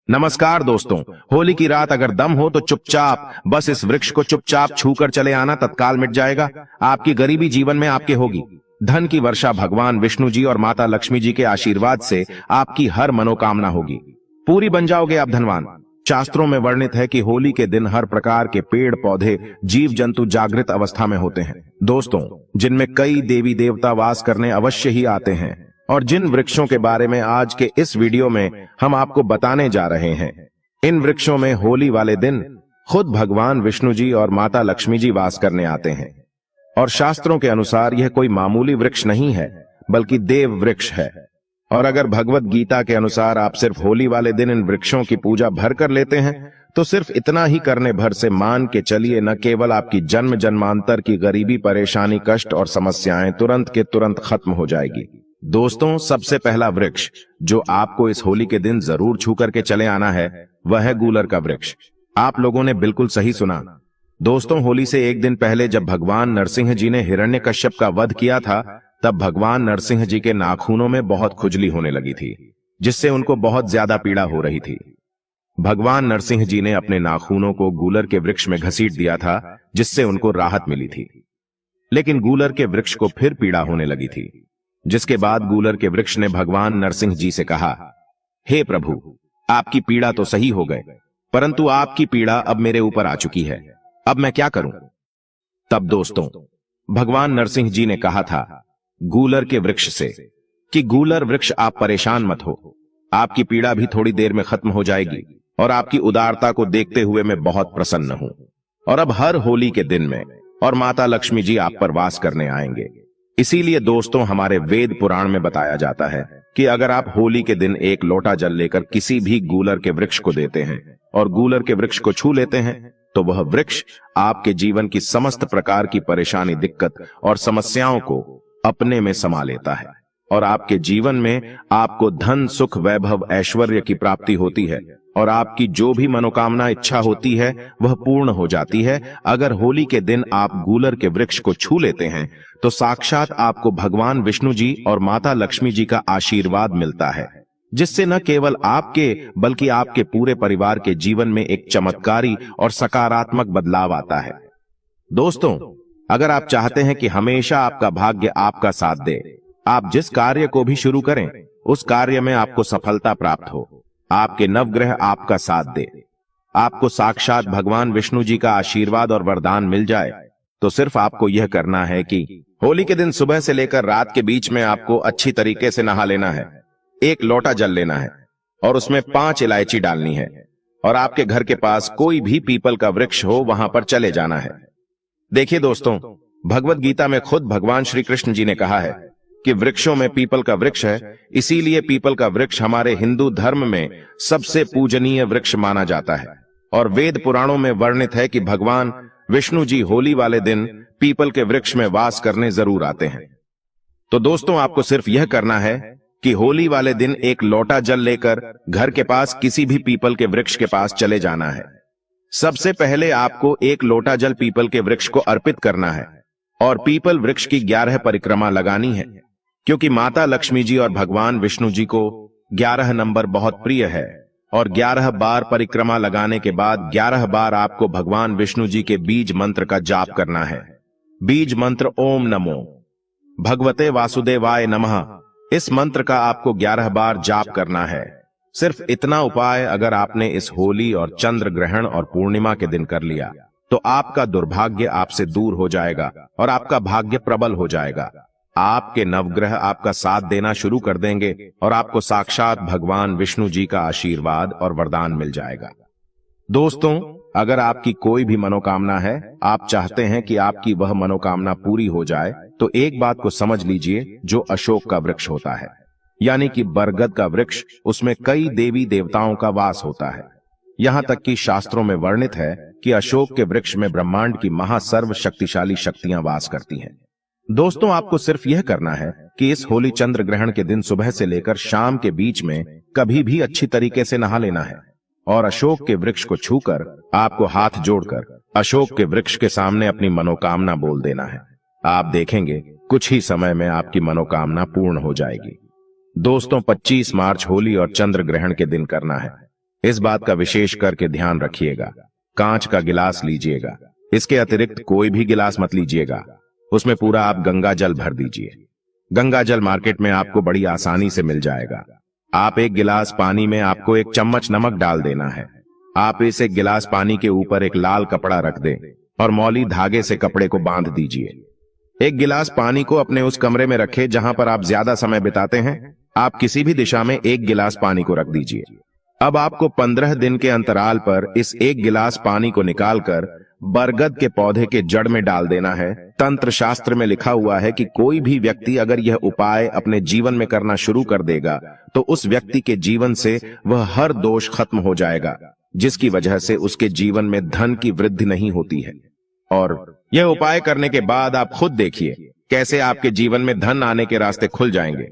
नमस्कार दोस्तों। होली की रात अगर दम हो तो चुपचाप बस इस वृक्ष को चुपचाप छूकर चले आना, तत्काल मिट जाएगा। आपकी गरीबी जीवन में आपके होगी। धन की वर्षा भगवान विष्णु जी और माता लक्ष्मी जी के आशीर्वाद से आपकी हर मनोकामना होगी। पूरी बन जाओगे आप धनवान। शास्त्रों में वर्णित है कि होली के दिन हर प्रकार के पेड़ पौधे जीव जंतु जागृत अवस्था में होते हैं दोस्तों, जिनमें कई देवी देवता वास करने अवश्य ही आते हैं। और जिन वृक्षों के बारे में आज के इस वीडियो में हम आपको बताने जा रहे हैं, इन वृक्षों में होली वाले दिन खुद भगवान विष्णु जी और माता लक्ष्मी जी वास करने आते हैं। और शास्त्रों के अनुसार यह कोई मामूली वृक्ष नहीं है, बल्कि देव वृक्ष है। और अगर भगवत गीता के अनुसार आप सिर्फ होली वाले दिन इन वृक्षों की पूजा भर कर लेते हैं, तो सिर्फ इतना ही करने भर से मान के चलिए न केवल आपकी जन्म जन्मांतर की गरीबी, परेशानी, कष्ट और समस्याएं तुरंत के तुरंत खत्म हो जाएगी। दोस्तों, सबसे पहला वृक्ष जो आपको इस होली के दिन जरूर छू करके चले आना है, वह है गूलर का वृक्ष। आप लोगों ने बिल्कुल सही सुना दोस्तों। होली से एक दिन पहले जब भगवान नरसिंह जी ने हिरण्यकश्यप का वध किया था, तब भगवान नरसिंह जी के नाखूनों में बहुत खुजली होने लगी थी, जिससे उनको बहुत ज्यादा पीड़ा हो रही थी। भगवान नरसिंह जी ने अपने नाखूनों को गूलर के वृक्ष में घसीट दिया था, जिससे उनको राहत मिली थी। लेकिन गूलर के वृक्ष को फिर पीड़ा होने लगी थी, जिसके बाद गूलर के वृक्ष ने भगवान नरसिंह जी से कहा, हे प्रभु, आपकी पीड़ा तो सही हो गए, परंतु आपकी पीड़ा अब मेरे ऊपर आ चुकी है, अब मैं क्या करूं? तब दोस्तों, भगवान नरसिंह जी ने कहा था गूलर के वृक्ष से कि गूलर वृक्ष, आप परेशान मत हो, आपकी पीड़ा भी थोड़ी देर में खत्म हो जाएगी और आपकी उदारता को देखते हुए मैं बहुत प्रसन्न हूं। और अब हर होली के दिन में और माता लक्ष्मी जी आप पर वास करने आएंगे। इसीलिए दोस्तों, हमारे वेद पुराण में बताया जाता है कि अगर आप होली के दिन एक लोटा जल लेकर किसी भी गूलर के वृक्ष को देते हैं और गूलर के वृक्ष को छू लेते हैं, तो वह वृक्ष आपके जीवन की समस्त प्रकार की परेशानी, दिक्कत और समस्याओं को अपने में समा लेता है और आपके जीवन में आपको धन, सुख, वैभव, ऐश्वर्य की प्राप्ति होती है और आपकी जो भी मनोकामना, इच्छा होती है वह पूर्ण हो जाती है। अगर होली के दिन आप गूलर के वृक्ष को छू लेते हैं, तो साक्षात आपको भगवान विष्णु जी और माता लक्ष्मी जी का आशीर्वाद मिलता है, जिससे न केवल आपके बल्कि आपके पूरे परिवार के जीवन में एक चमत्कारी और सकारात्मक बदलाव आता है। दोस्तों, अगर आप चाहते हैं कि हमेशा आपका भाग्य आपका साथ दे, आप जिस कार्य को भी शुरू करें उस कार्य में आपको सफलता प्राप्त हो, आपके नवग्रह आपका साथ दे, आपको साक्षात भगवान विष्णु जी का आशीर्वाद और वरदान मिल जाए, तो सिर्फ आपको यह करना है कि होली के दिन सुबह से लेकर रात के बीच में आपको अच्छी तरीके से नहा लेना है, एक लोटा जल लेना है और उसमें 5 इलायची डालनी है और आपके घर के पास कोई भी पीपल का वृक्ष हो, वहां पर चले जाना है। देखिए दोस्तों, भगवत गीता में खुद भगवान श्री कृष्ण जी ने कहा है कि वृक्षों में पीपल का वृक्ष है, इसीलिए पीपल का वृक्ष हमारे हिंदू धर्म में सबसे पूजनीय वृक्ष माना जाता है। और वेद पुराणों में वर्णित है कि भगवान विष्णु जी होली वाले दिन पीपल के वृक्ष में वास करने जरूर आते हैं। तो दोस्तों, आपको सिर्फ यह करना है कि होली वाले दिन एक लोटा जल लेकर घर के पास किसी भी पीपल के वृक्ष के पास चले जाना है। सबसे पहले आपको एक लोटा जल पीपल के वृक्ष को अर्पित करना है और पीपल वृक्ष की 11 परिक्रमा लगानी है, क्योंकि माता लक्ष्मी जी और भगवान विष्णु जी को 11 नंबर बहुत प्रिय है। और 11 बार परिक्रमा लगाने के बाद 11 बार आपको भगवान विष्णु जी के बीज मंत्र का जाप करना है। बीज मंत्र ओम नमो भगवते वासुदेवाय नमः, इस मंत्र का आपको 11 बार जाप करना है। सिर्फ इतना उपाय अगर आपने इस होली और चंद्र ग्रहण और पूर्णिमा के दिन कर लिया, तो आपका दुर्भाग्य आपसे दूर हो जाएगा और आपका भाग्य प्रबल हो जाएगा। आपके नवग्रह आपका साथ देना शुरू कर देंगे और आपको साक्षात भगवान विष्णु जी का आशीर्वाद और वरदान मिल जाएगा। दोस्तों, अगर आपकी कोई भी मनोकामना है, आप चाहते हैं कि आपकी वह मनोकामना पूरी हो जाए, तो एक बात को समझ लीजिए, जो अशोक का वृक्ष होता है, यानी कि बरगद का वृक्ष, उसमें कई देवी देवताओं का वास होता है। यहां तक कि शास्त्रों में वर्णित है कि अशोक के वृक्ष में ब्रह्मांड की महासर्व शक्तिशाली शक्तियां वास करती हैं। दोस्तों, आपको सिर्फ यह करना है कि इस होली चंद्र ग्रहण के दिन सुबह से लेकर शाम के बीच में कभी भी अच्छी तरीके से नहा लेना है और अशोक के वृक्ष को छूकर आपको हाथ जोड़कर अशोक के वृक्ष के सामने अपनी मनोकामना बोल देना है। आप देखेंगे कुछ ही समय में आपकी मनोकामना पूर्ण हो जाएगी। दोस्तों, 25 मार्च होली और चंद्र ग्रहण के दिन करना है। इस बात का विशेष करके ध्यान रखिएगा। कांच का गिलास लीजिएगा, इसके अतिरिक्त कोई भी गिलास मत लीजिएगा। उसमें पूरा आप गंगा जल भर दीजिए। गंगा जल मार्केट में आपको बड़ी आसानी से मिल जाएगा। आप एक गिलास पानी में आपको 1 चम्मच नमक डाल देना है। आप इस 1 गिलास पानी के ऊपर एक लाल कपड़ा रख दें और मौली धागे से कपड़े को बांध दीजिए। 1 गिलास पानी को अपने उस कमरे में रखें जहां पर आप ज्यादा समय बिताते हैं। आप किसी भी दिशा में 1 गिलास पानी को रख दीजिए। अब आपको 15 दिन के अंतराल पर इस 1 गिलास पानी को निकालकर बरगद के पौधे के जड़ में डाल देना है। तंत्र शास्त्र में लिखा हुआ है कि कोई भी व्यक्ति अगर यह उपाय अपने जीवन में करना शुरू कर देगा तो उस व्यक्ति के जीवन से वह हर दोष खत्म हो जाएगा, जिसकी वजह से उसके जीवन में धन की वृद्धि नहीं होती है। और यह उपाय करने के बाद आप खुद देखिए कैसे आपके जीवन में धन आने के रास्ते खुल जाएंगे।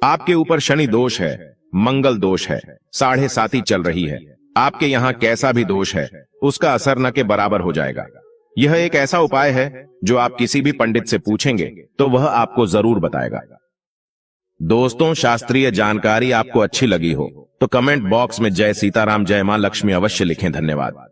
आपके ऊपर शनि दोष है, मंगल दोष है, 7.5 चल रही है। आपके यहां कैसा भी दोष है उसका असर न के बराबर हो जाएगा। यह एक ऐसा उपाय है जो आप किसी भी पंडित से पूछेंगे तो वह आपको जरूर बताएगा। दोस्तों, शास्त्रीय जानकारी आपको अच्छी लगी हो तो कमेंट बॉक्स में जय सीताराम, जय मां लक्ष्मी अवश्य लिखें। धन्यवाद।